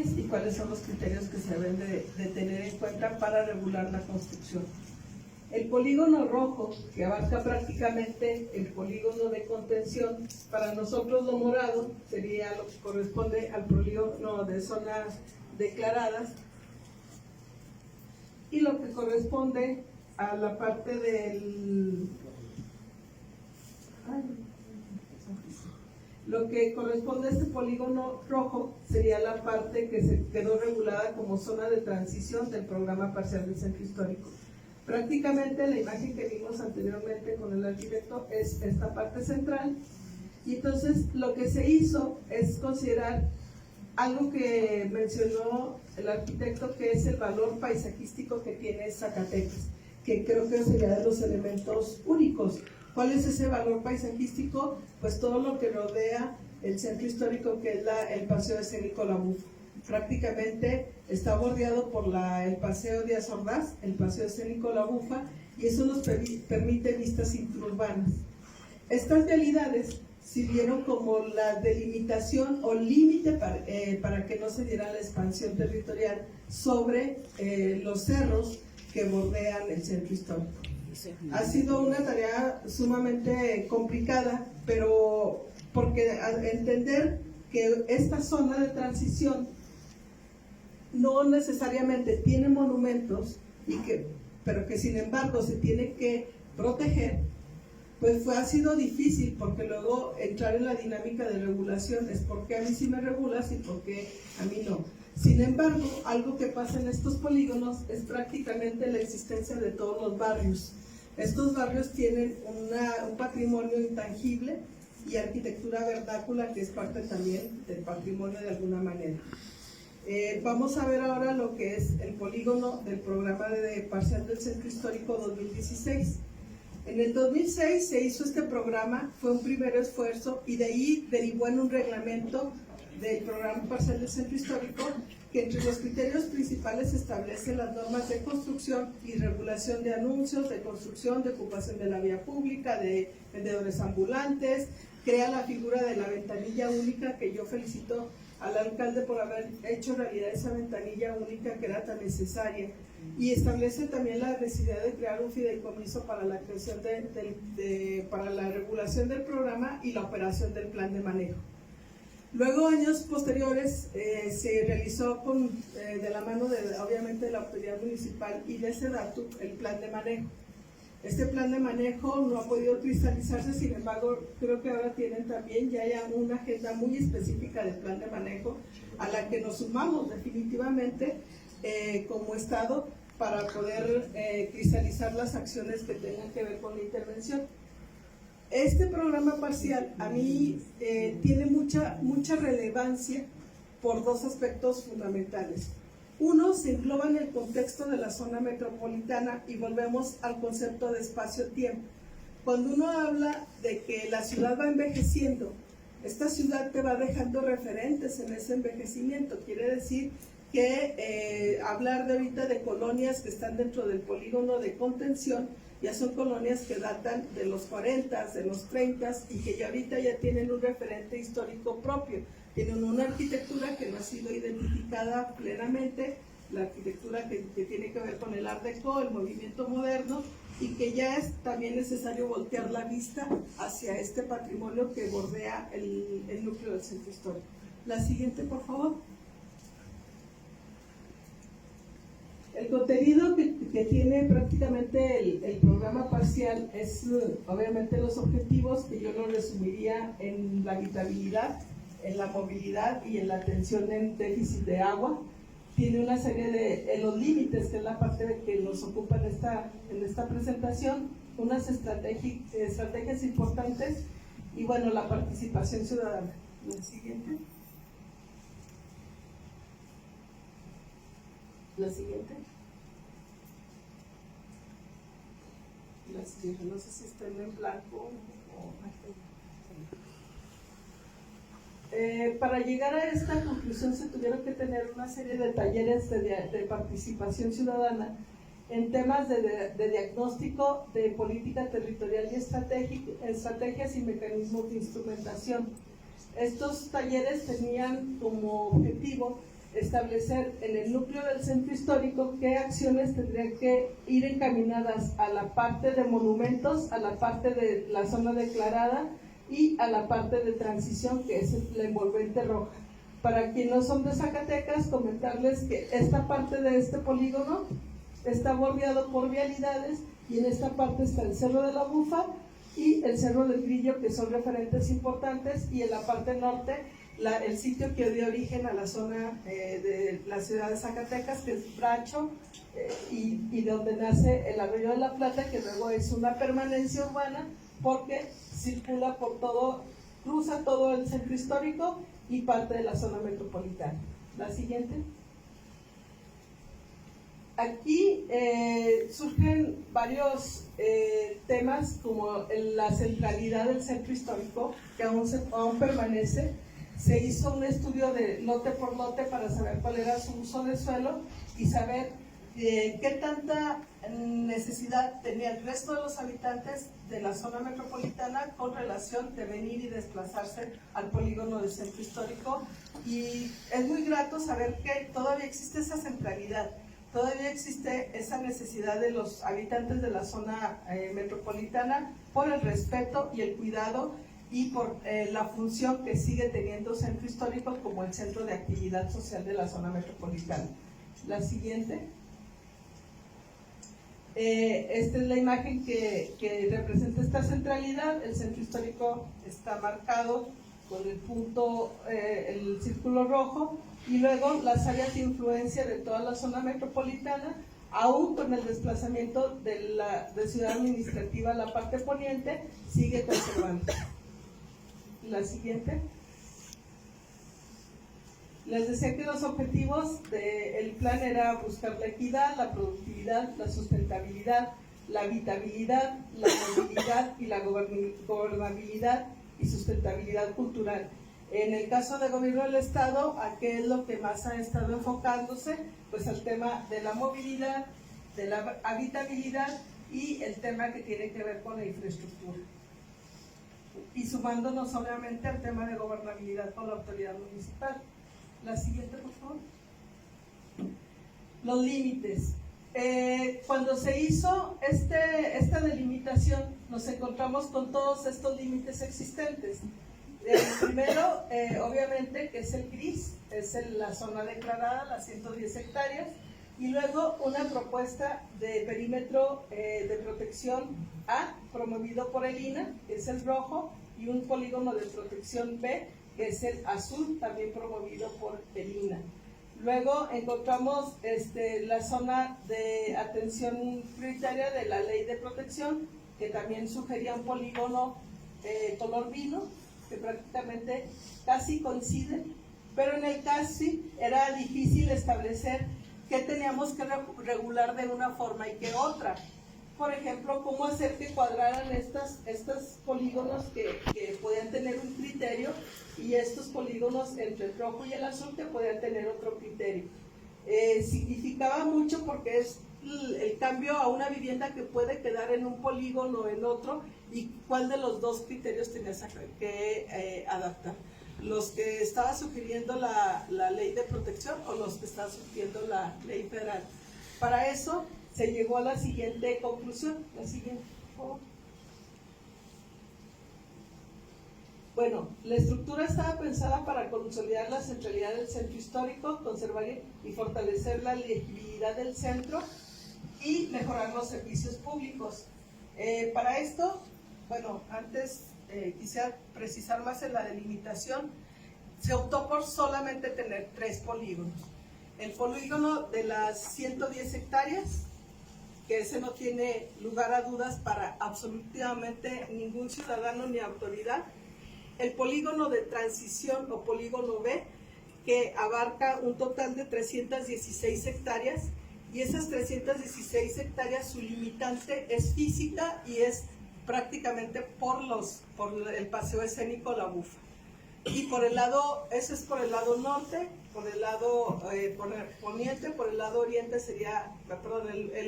leyes y cuáles son los criterios que se deben de tener en cuenta para regular la construcción. El polígono rojo, que abarca prácticamente el polígono de contención, para nosotros lo morado sería lo que corresponde al polígono de zonas declaradas, y lo que corresponde a la parte del... Lo que corresponde a este polígono rojo sería la parte que se quedó regulada como zona de transición del programa parcial del centro histórico. Prácticamente la imagen que vimos anteriormente con el arquitecto es esta parte central, y entonces lo que se hizo es considerar algo que mencionó el arquitecto, que es el valor paisajístico que tiene Zacatecas, que creo que sería de los elementos únicos. ¿Cuál es ese valor paisajístico? Pues todo lo que rodea el centro histórico, que es el paseo escénico La Bufa. Prácticamente está bordeado por el paseo Díaz Ordaz, el paseo escénico La Bufa, y eso nos permite vistas interurbanas. Estas vialidades sirvieron como la delimitación o límite para que no se diera la expansión territorial sobre los cerros que bordean el centro histórico. Ha sido una tarea sumamente complicada, pero porque al entender que esta zona de transición no necesariamente tiene monumentos, pero que sin embargo se tiene que proteger, pues ha sido difícil, porque luego entrar en la dinámica de regulación es porque a mí sí me regulas y porque a mí no. Sin embargo, algo que pasa en estos polígonos es prácticamente la existencia de todos los barrios. Estos barrios tienen un patrimonio intangible y arquitectura vernácula que es parte también del patrimonio de alguna manera. Vamos a ver ahora lo que es el polígono del programa de parcial del centro histórico 2016. En el 2006 se hizo este programa, fue un primer esfuerzo, y de ahí derivó en un reglamento del programa parcial del centro histórico, que entre los criterios principales establece las normas de construcción y regulación de anuncios, de construcción, de ocupación de la vía pública, de vendedores ambulantes, crea la figura de la ventanilla única, que yo felicito al alcalde por haber hecho realidad esa ventanilla única que era tan necesaria, y establece también la necesidad de crear un fideicomiso para la creación para la regulación del programa y la operación del plan de manejo. Luego, años posteriores, se realizó de la mano obviamente de la autoridad municipal y de SEDATU el plan de manejo. Este plan de manejo no ha podido cristalizarse, sin embargo, creo que ahora tienen también ya una agenda muy específica del plan de manejo, a la que nos sumamos definitivamente como Estado para poder cristalizar las acciones que tengan que ver con la intervención. Este programa parcial a mí tiene mucha relevancia por dos aspectos fundamentales. Uno, se engloba en el contexto de la zona metropolitana, y volvemos al concepto de espacio-tiempo. Cuando uno habla de que la ciudad va envejeciendo, esta ciudad te va dejando referentes en ese envejecimiento. Quiere decir que hablar de ahorita de colonias que están dentro del polígono de contención, ya son colonias que datan de los 40, de los 30, y que ya ahorita ya tienen un referente histórico propio. Tienen una arquitectura que no ha sido identificada plenamente, la arquitectura que tiene que ver con el Art Deco, el movimiento moderno, y que ya es también necesario voltear la vista hacia este patrimonio que bordea el núcleo del centro histórico. La siguiente, por favor. El contenido que tiene prácticamente el programa parcial es obviamente los objetivos, que yo lo resumiría en la habitabilidad, en la movilidad y en la atención en déficit de agua. Tiene una serie en los límites, que es la parte que nos ocupa en esta presentación, unas estrategias importantes, y bueno, la participación ciudadana. La siguiente. La siguiente. La siguiente, no sé si está en blanco o... para llegar a esta conclusión se tuvieron que tener una serie de talleres de participación ciudadana en temas de diagnóstico, de política territorial y estrategias y mecanismos de instrumentación. Estos talleres tenían como objetivo establecer en el núcleo del centro histórico qué acciones tendrían que ir encaminadas a la parte de monumentos, a la parte de la zona declarada y a la parte de transición, que es la envolvente roja. Para quienes no son de Zacatecas, comentarles que esta parte de este polígono está bordeado por vialidades, y en esta parte está el Cerro de la Bufa y el Cerro del Grillo, que son referentes importantes, y en la parte norte el sitio que dio origen a la zona de la ciudad de Zacatecas, que es Bracho, y donde nace el Arroyo de la Plata, que luego es una permanencia urbana porque circula por todo, cruza todo el centro histórico y parte de la zona metropolitana. La siguiente. Aquí surgen varios temas, como la centralidad del centro histórico, que aún permanece. Se hizo un estudio de lote por lote para saber cuál era su uso de suelo y saber qué tanta necesidad tenía el resto de los habitantes de la zona metropolitana con relación de venir y desplazarse al polígono del centro histórico. Y es muy grato saber que todavía existe esa centralidad. Todavía existe esa necesidad de los habitantes de la zona metropolitana por el respeto y el cuidado y por la función que sigue teniendo Centro Histórico como el centro de actividad social de la zona metropolitana. La siguiente. Esta es la imagen que representa esta centralidad. El Centro Histórico está marcado con el punto, el círculo rojo, y luego las áreas de influencia de toda la zona metropolitana, aún con el desplazamiento de ciudad administrativa a la parte poniente, sigue conservando. La siguiente. Les decía que los objetivos del plan era buscar la equidad, la productividad, la sustentabilidad, la habitabilidad, la movilidad y la gobernabilidad y sustentabilidad cultural. En el caso del gobierno del Estado, ¿a qué es lo que más ha estado enfocándose? Pues al tema de la movilidad, de la habitabilidad y el tema que tiene que ver con la infraestructura. Y sumándonos obviamente al tema de gobernabilidad con la autoridad municipal. La siguiente, por favor. Los límites. Cuando se hizo esta delimitación, nos encontramos con todos estos límites existentes. El primero, obviamente, que es el gris, es la zona declarada, las 110 hectáreas, y luego una propuesta de perímetro de protección A, promovido por el INAH, que es el rojo, y un polígono de protección B, que es el azul, también promovido por el INAH. Luego encontramos la zona de atención prioritaria de la ley de protección, que también sugería un polígono color vino, que prácticamente casi coincide, pero en el casi era difícil establecer qué teníamos que regular de una forma y qué otra. Por ejemplo, cómo hacer que cuadraran estos polígonos que podían tener un criterio, y estos polígonos entre el rojo y el azul que podían tener otro criterio. Significaba mucho porque es el cambio a una vivienda que puede quedar en un polígono o en otro, y cuál de los dos criterios tenías que adaptar. Los que estaba sugiriendo la ley de protección o los que estaba sugiriendo la ley federal. Para eso se llegó a la siguiente conclusión. La siguiente, por favor. Bueno, la estructura estaba pensada para consolidar la centralidad del centro histórico, conservar y fortalecer la legibilidad del centro y mejorar los servicios públicos. Para esto, bueno, antes quisiera precisar más en la delimitación. Se optó por solamente tener 3 polígonos. El polígono de las 110 hectáreas, que ese no tiene lugar a dudas para absolutamente ningún ciudadano ni autoridad. El polígono de transición o polígono B, que abarca un total de 316 hectáreas, y esas 316 hectáreas su limitante es física y es prácticamente por el paseo escénico La Bufa. Y por el lado, ese es por el lado norte, por el lado poniente, por el lado oriente sería, perdón, el